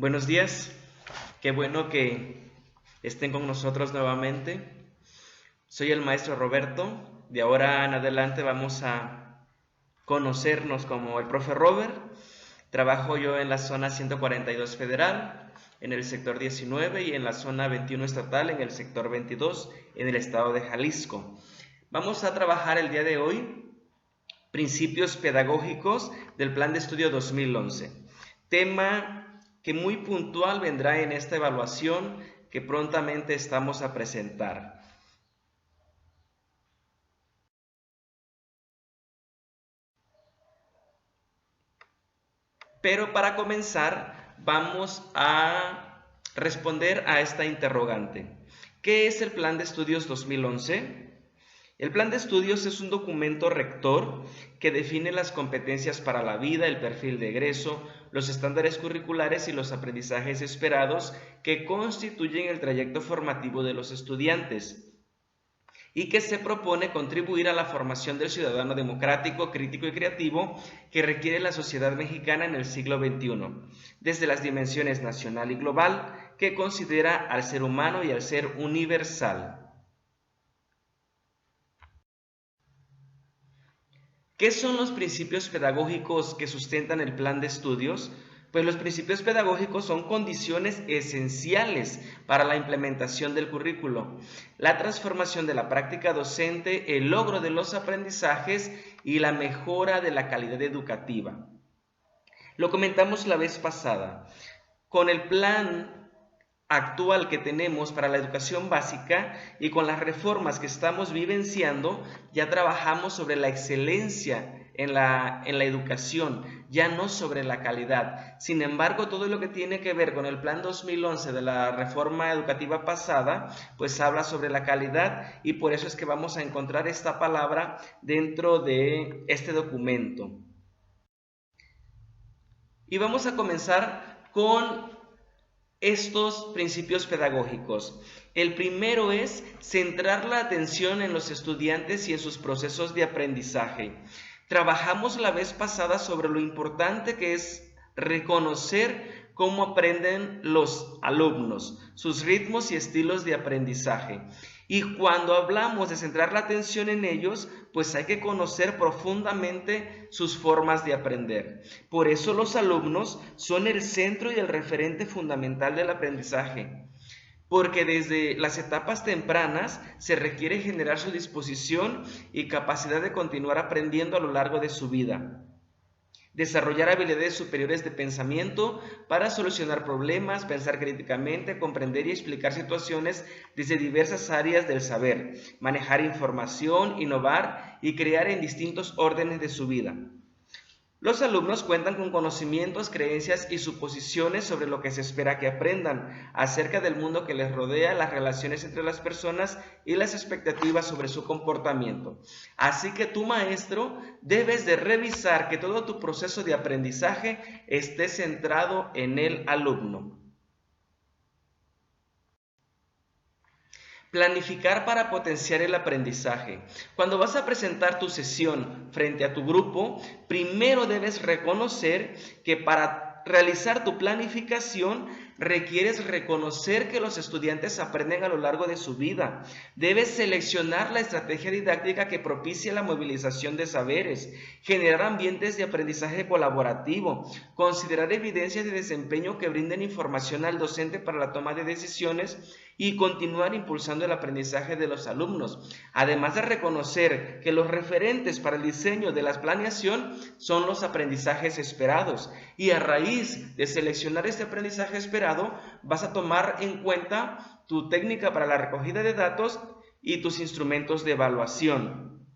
Buenos días, qué bueno que estén con nosotros nuevamente. Soy el maestro Roberto. De ahora en adelante vamos a conocernos como el profe Robert. Trabajo yo en la zona 142 federal, en el sector 19 y en la zona 21 estatal, en el sector 22, en el estado de Jalisco. Vamos a trabajar el día de hoy principios pedagógicos del Plan de Estudio 2011. Tema que muy puntual vendrá en esta evaluación que prontamente estamos a presentar. Pero para comenzar, vamos a responder a esta interrogante. ¿Qué es el Plan de Estudios 2011? El Plan de Estudios es un documento rector que define las competencias para la vida, el perfil de egreso, los estándares curriculares y los aprendizajes esperados que constituyen el trayecto formativo de los estudiantes y que se propone contribuir a la formación del ciudadano democrático, crítico y creativo que requiere la sociedad mexicana en el siglo XXI, desde las dimensiones nacional y global, que considera al ser humano y al ser universal. ¿Qué son los principios pedagógicos que sustentan el plan de estudios? Pues los principios pedagógicos son condiciones esenciales para la implementación del currículo, la transformación de la práctica docente, el logro de los aprendizajes y la mejora de la calidad educativa. Lo comentamos la vez pasada. Con el plan actual que tenemos para la educación básica y con las reformas que estamos vivenciando, ya trabajamos sobre la excelencia en la educación, ya no sobre la calidad. Sin embargo, todo lo que tiene que ver con el plan 2011 de la reforma educativa pasada, pues habla sobre la calidad y por eso es que vamos a encontrar esta palabra dentro de este documento. Y vamos a comenzar con estos principios pedagógicos. El primero es centrar la atención en los estudiantes y en sus procesos de aprendizaje. Trabajamos la vez pasada sobre lo importante que es reconocer cómo aprenden los alumnos, sus ritmos y estilos de aprendizaje. Y cuando hablamos de centrar la atención en ellos, pues hay que conocer profundamente sus formas de aprender. Por eso los alumnos son el centro y el referente fundamental del aprendizaje, porque desde las etapas tempranas se requiere generar su disposición y capacidad de continuar aprendiendo a lo largo de su vida. Desarrollar habilidades superiores de pensamiento para solucionar problemas, pensar críticamente, comprender y explicar situaciones desde diversas áreas del saber, manejar información, innovar y crear en distintos órdenes de su vida. Los alumnos cuentan con conocimientos, creencias y suposiciones sobre lo que se espera que aprendan, acerca del mundo que les rodea, las relaciones entre las personas y las expectativas sobre su comportamiento. Así que tú, maestro, debes de revisar que todo tu proceso de aprendizaje esté centrado en el alumno. Planificar para potenciar el aprendizaje. Cuando vas a presentar tu sesión frente a tu grupo, primero debes reconocer que para realizar tu planificación requieres reconocer que los estudiantes aprenden a lo largo de su vida. Debes seleccionar la estrategia didáctica que propicie la movilización de saberes, generar ambientes de aprendizaje colaborativo, considerar evidencias de desempeño que brinden información al docente para la toma de decisiones y continuar impulsando el aprendizaje de los alumnos, además de reconocer que los referentes para el diseño de la planeación son los aprendizajes esperados, y a raíz de seleccionar este aprendizaje esperado vas a tomar en cuenta tu técnica para la recogida de datos y tus instrumentos de evaluación.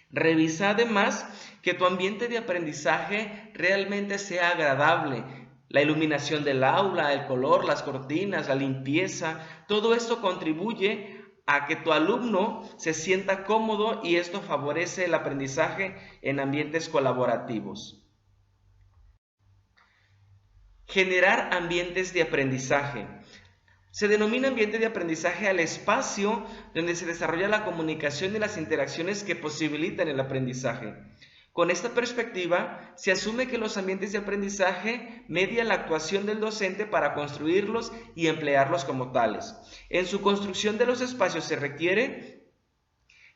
Revisa además que tu ambiente de aprendizaje realmente sea agradable. La iluminación del aula, el color, las cortinas, la limpieza, todo esto contribuye a que tu alumno se sienta cómodo y esto favorece el aprendizaje en ambientes colaborativos. Generar ambientes de aprendizaje. Se denomina ambiente de aprendizaje al espacio donde se desarrolla la comunicación y las interacciones que posibilitan el aprendizaje. Con esta perspectiva, se asume que los ambientes de aprendizaje median la actuación del docente para construirlos y emplearlos como tales. En su construcción de los espacios se requiere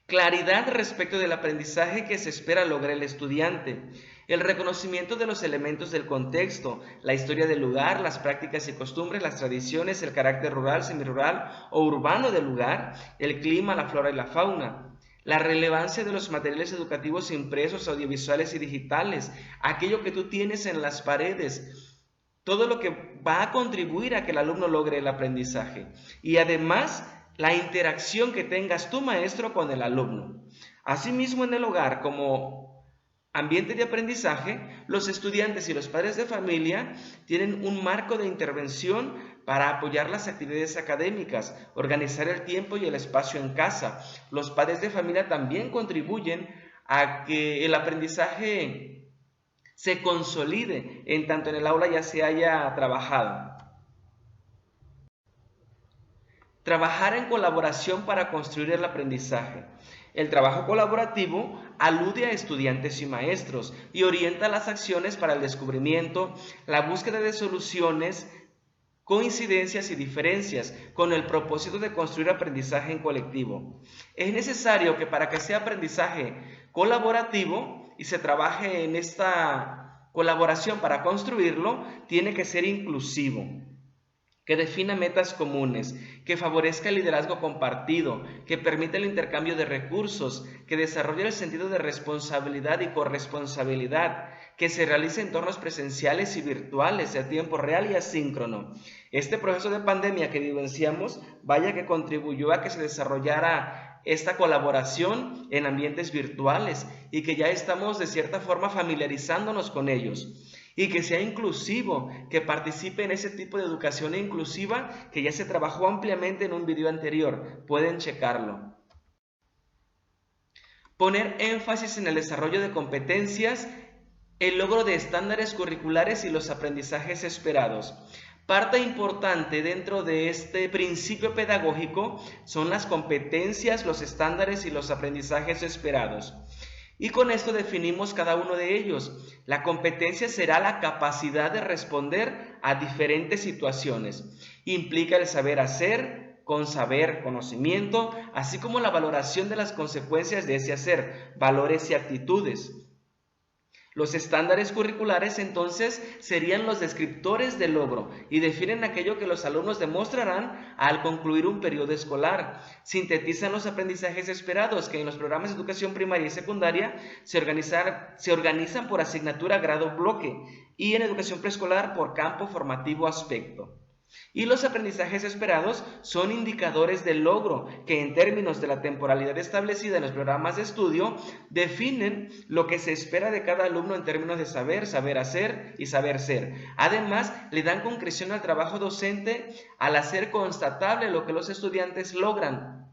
claridad respecto del aprendizaje que se espera lograr el estudiante, el reconocimiento de los elementos del contexto, la historia del lugar, las prácticas y costumbres, las tradiciones, el carácter rural, semirural o urbano del lugar, el clima, la flora y la fauna. La relevancia de los materiales educativos impresos, audiovisuales y digitales, aquello que tú tienes en las paredes, todo lo que va a contribuir a que el alumno logre el aprendizaje. Y además, la interacción que tengas tu maestro con el alumno. Asimismo, en el hogar, como ambiente de aprendizaje, los estudiantes y los padres de familia tienen un marco de intervención para apoyar las actividades académicas, organizar el tiempo y el espacio en casa. Los padres de familia también contribuyen a que el aprendizaje se consolide en tanto en el aula ya se haya trabajado. Trabajar en colaboración para construir el aprendizaje. El trabajo colaborativo alude a estudiantes y maestros y orienta las acciones para el descubrimiento, la búsqueda de soluciones, coincidencias y diferencias con el propósito de construir aprendizaje en colectivo. Es necesario que para que sea aprendizaje colaborativo y se trabaje en esta colaboración para construirlo, tiene que ser inclusivo, que defina metas comunes, que favorezca el liderazgo compartido, que permita el intercambio de recursos, que desarrolle el sentido de responsabilidad y corresponsabilidad, que se realice en entornos presenciales y virtuales a tiempo real y asíncrono. Este proceso de pandemia que vivenciamos, vaya que contribuyó a que se desarrollara esta colaboración en ambientes virtuales y que ya estamos de cierta forma familiarizándonos con ellos. Y que sea inclusivo, que participe en ese tipo de educación inclusiva que ya se trabajó ampliamente en un video anterior. Pueden checarlo. Poner énfasis en el desarrollo de competencias, el logro de estándares curriculares y los aprendizajes esperados. Parte importante dentro de este principio pedagógico son las competencias, los estándares y los aprendizajes esperados. Y con esto definimos cada uno de ellos. La competencia será la capacidad de responder a diferentes situaciones. Implica el saber hacer, con saber, conocimiento, así como la valoración de las consecuencias de ese hacer, valores y actitudes. Los estándares curriculares entonces serían los descriptores del logro y definen aquello que los alumnos demostrarán al concluir un periodo escolar. Sintetizan los aprendizajes esperados que en los programas de educación primaria y secundaria se organizan por asignatura, grado, bloque y en educación preescolar por campo formativo aspecto. Y los aprendizajes esperados son indicadores del logro que en términos de la temporalidad establecida en los programas de estudio definen lo que se espera de cada alumno en términos de saber, saber hacer y saber ser. Además, le dan concreción al trabajo docente al hacer constatable lo que los estudiantes logran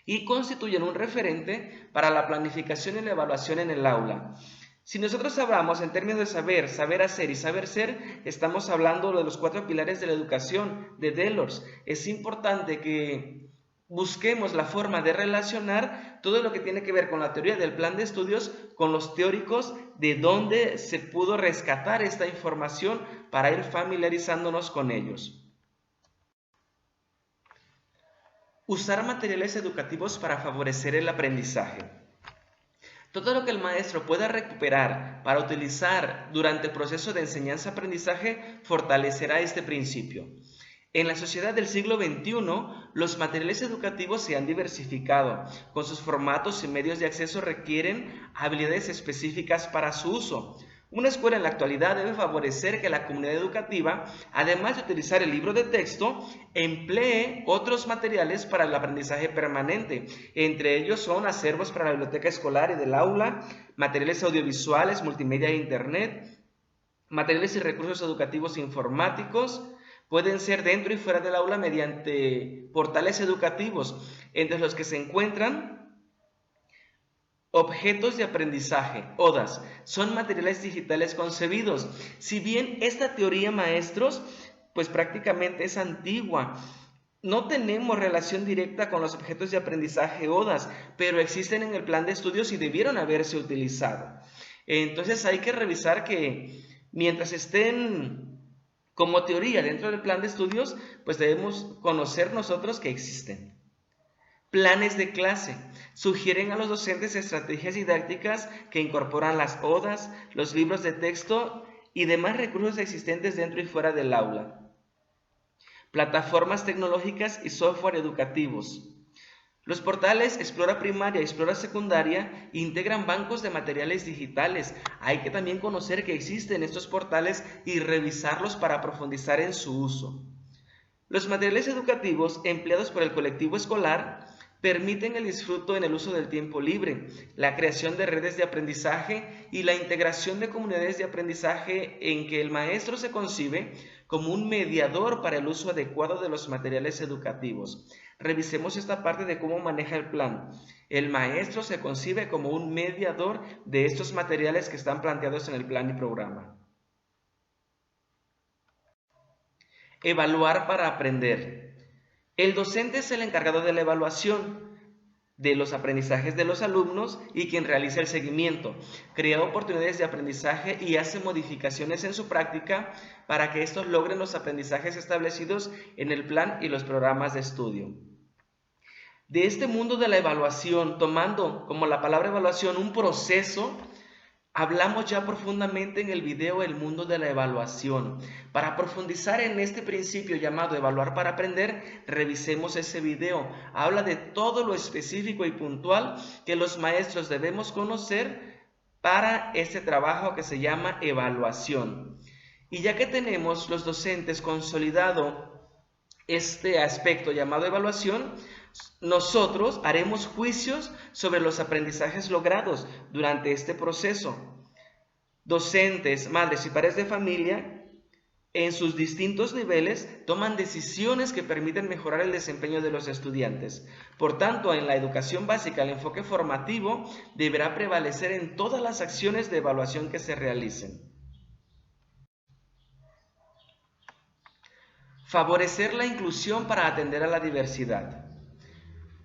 y constituyen un referente para la planificación y la evaluación en el aula. Si nosotros hablamos en términos de saber, saber hacer y saber ser, estamos hablando de los 4 pilares de la educación de Delors. Es importante que busquemos la forma de relacionar todo lo que tiene que ver con la teoría del plan de estudios con los teóricos de dónde se pudo rescatar esta información para ir familiarizándonos con ellos. Usar materiales educativos para favorecer el aprendizaje. Todo lo que el maestro pueda recuperar para utilizar durante el proceso de enseñanza-aprendizaje fortalecerá este principio. En la sociedad del siglo XXI, los materiales educativos se han diversificado. Con sus formatos y medios de acceso requieren habilidades específicas para su uso. Una escuela en la actualidad debe favorecer que la comunidad educativa, además de utilizar el libro de texto, emplee otros materiales para el aprendizaje permanente. Entre ellos son acervos para la biblioteca escolar y del aula, materiales audiovisuales, multimedia e internet, materiales y recursos educativos informáticos. Pueden ser dentro y fuera del aula mediante portales educativos, entre los que se encuentran objetos de aprendizaje, ODAs, son materiales digitales concebidos. Si bien esta teoría, maestros, pues prácticamente es antigua, no tenemos relación directa con los objetos de aprendizaje ODAs, pero existen en el plan de estudios y debieron haberse utilizado. Entonces hay que revisar que mientras estén como teoría dentro del plan de estudios, pues debemos conocer nosotros que existen. Planes de clase. Sugieren a los docentes estrategias didácticas que incorporan las odas, los libros de texto y demás recursos existentes dentro y fuera del aula. Plataformas tecnológicas y software educativos. Los portales Explora Primaria y Explora Secundaria integran bancos de materiales digitales. Hay que también conocer que existen estos portales y revisarlos para profundizar en su uso. Los materiales educativos empleados por el colectivo escolar permiten el disfrute en el uso del tiempo libre, la creación de redes de aprendizaje y la integración de comunidades de aprendizaje en que el maestro se concibe como un mediador para el uso adecuado de los materiales educativos. Revisemos esta parte de cómo maneja el plan. El maestro se concibe como un mediador de estos materiales que están planteados en el plan y programa. Evaluar para aprender. El docente es el encargado de la evaluación de los aprendizajes de los alumnos y quien realiza el seguimiento, crea oportunidades de aprendizaje y hace modificaciones en su práctica para que estos logren los aprendizajes establecidos en el plan y los programas de estudio. De este mundo de la evaluación, tomando como la palabra evaluación un proceso, hablamos ya profundamente en el video El mundo de la evaluación. Para profundizar en este principio llamado evaluar para aprender, revisemos ese video. Habla de todo lo específico y puntual que los maestros debemos conocer para este trabajo que se llama evaluación. Y ya que tenemos los docentes consolidado este aspecto llamado evaluación, nosotros haremos juicios sobre los aprendizajes logrados durante este proceso. Docentes, madres y padres de familia, en sus distintos niveles, toman decisiones que permiten mejorar el desempeño de los estudiantes. Por tanto, en la educación básica, el enfoque formativo deberá prevalecer en todas las acciones de evaluación que se realicen. Favorecer la inclusión para atender a la diversidad.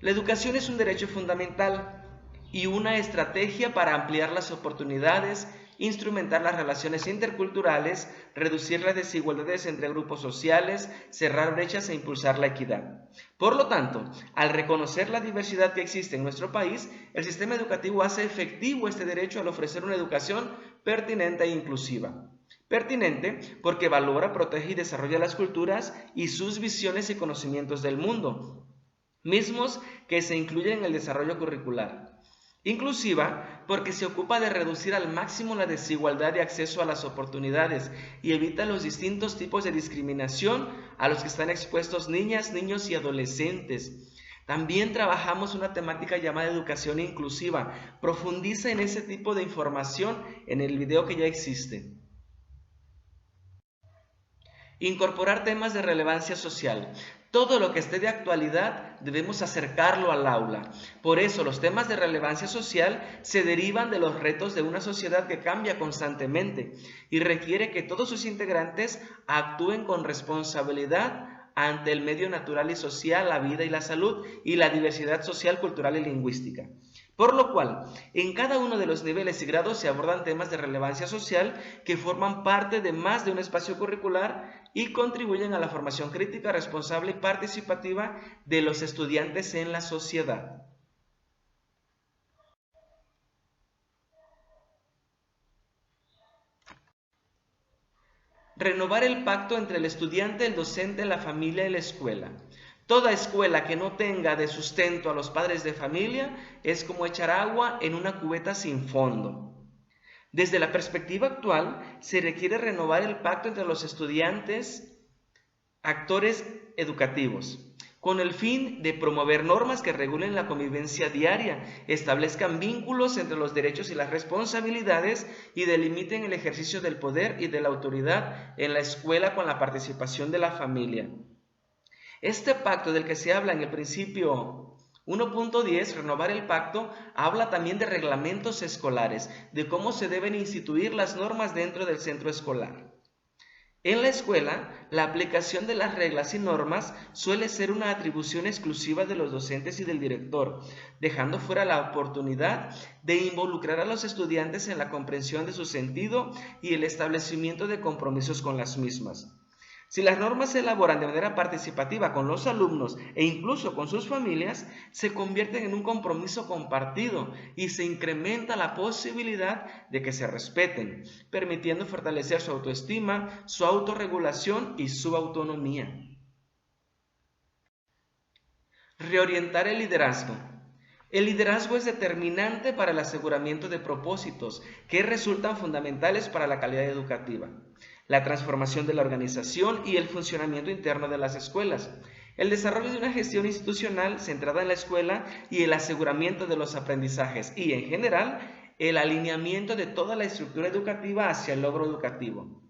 La educación es un derecho fundamental y una estrategia para ampliar las oportunidades, instrumentar las relaciones interculturales, reducir las desigualdades entre grupos sociales, cerrar brechas e impulsar la equidad. Por lo tanto, al reconocer la diversidad que existe en nuestro país, el sistema educativo hace efectivo este derecho al ofrecer una educación pertinente e inclusiva. Pertinente porque valora, protege y desarrolla las culturas y sus visiones y conocimientos del mundo, mismos que se incluyen en el desarrollo curricular. Inclusiva porque se ocupa de reducir al máximo la desigualdad de acceso a las oportunidades y evita los distintos tipos de discriminación a los que están expuestos niñas, niños y adolescentes. También trabajamos una temática llamada educación inclusiva. Profundiza en ese tipo de información en el video que ya existe. Incorporar temas de relevancia social. Todo lo que esté de actualidad debemos acercarlo al aula. Por eso los temas de relevancia social se derivan de los retos de una sociedad que cambia constantemente y requiere que todos sus integrantes actúen con responsabilidad ante el medio natural y social, la vida y la salud y la diversidad social, cultural y lingüística. Por lo cual, en cada uno de los niveles y grados se abordan temas de relevancia social que forman parte de más de un espacio curricular y contribuyen a la formación crítica, responsable y participativa de los estudiantes en la sociedad. Renovar el pacto entre el estudiante, el docente, la familia y la escuela. Toda escuela que no tenga de sustento a los padres de familia es como echar agua en una cubeta sin fondo. Desde la perspectiva actual, se requiere renovar el pacto entre los estudiantes, actores educativos, con el fin de promover normas que regulen la convivencia diaria, establezcan vínculos entre los derechos y las responsabilidades y delimiten el ejercicio del poder y de la autoridad en la escuela con la participación de la familia. Este pacto del que se habla en el principio 1.10, renovar el pacto, habla también de reglamentos escolares, de cómo se deben instituir las normas dentro del centro escolar. En la escuela, la aplicación de las reglas y normas suele ser una atribución exclusiva de los docentes y del director, dejando fuera la oportunidad de involucrar a los estudiantes en la comprensión de su sentido y el establecimiento de compromisos con las mismas. Si las normas se elaboran de manera participativa con los alumnos e incluso con sus familias, se convierten en un compromiso compartido y se incrementa la posibilidad de que se respeten, permitiendo fortalecer su autoestima, su autorregulación y su autonomía. Reorientar el liderazgo. El liderazgo es determinante para el aseguramiento de propósitos que resultan fundamentales para la calidad educativa, la transformación de la organización y el funcionamiento interno de las escuelas, el desarrollo de una gestión institucional centrada en la escuela y el aseguramiento de los aprendizajes y, en general, el alineamiento de toda la estructura educativa hacia el logro educativo.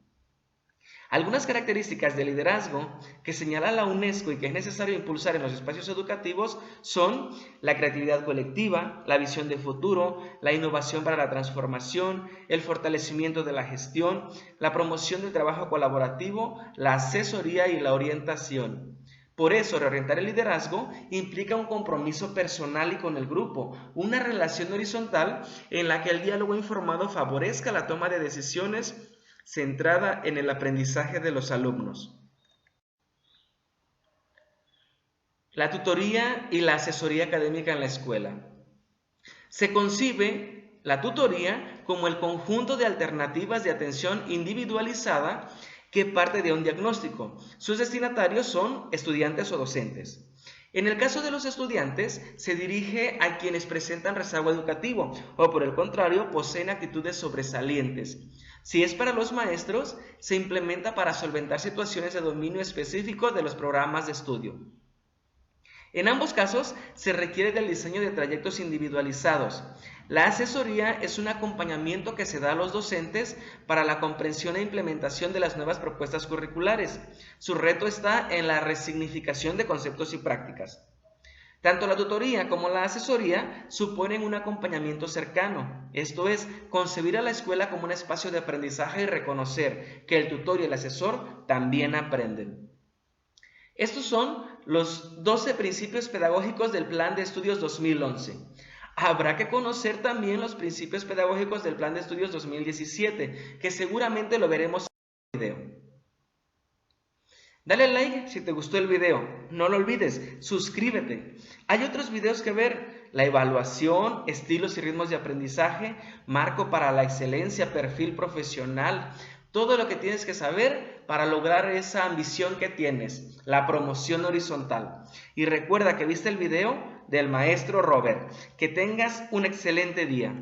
Algunas características del liderazgo que señala la UNESCO y que es necesario impulsar en los espacios educativos son la creatividad colectiva, la visión de futuro, la innovación para la transformación, el fortalecimiento de la gestión, la promoción del trabajo colaborativo, la asesoría y la orientación. Por eso, reorientar el liderazgo implica un compromiso personal y con el grupo, una relación horizontal en la que el diálogo informado favorezca la toma de decisiones centrada en el aprendizaje de los alumnos. La tutoría y la asesoría académica en la escuela. Se concibe la tutoría como el conjunto de alternativas de atención individualizada que parte de un diagnóstico. Sus destinatarios son estudiantes o docentes. En el caso de los estudiantes, se dirige a quienes presentan rezago educativo o, por el contrario, poseen actitudes sobresalientes. Si es para los maestros, se implementa para solventar situaciones de dominio específico de los programas de estudio. En ambos casos, se requiere del diseño de trayectos individualizados. La asesoría es un acompañamiento que se da a los docentes para la comprensión e implementación de las nuevas propuestas curriculares. Su reto está en la resignificación de conceptos y prácticas. Tanto la tutoría como la asesoría suponen un acompañamiento cercano, esto es, concebir a la escuela como un espacio de aprendizaje y reconocer que el tutor y el asesor también aprenden. Estos son los 12 principios pedagógicos del Plan de Estudios 2011. Habrá que conocer también los principios pedagógicos del Plan de Estudios 2017, que seguramente lo veremos en el video. Dale like si te gustó el video, no lo olvides, suscríbete. Hay otros videos que ver, la evaluación, estilos y ritmos de aprendizaje, marco para la excelencia, perfil profesional, todo lo que tienes que saber para lograr esa ambición que tienes, la promoción horizontal. Y recuerda que viste el video del maestro Robert. Que tengas un excelente día.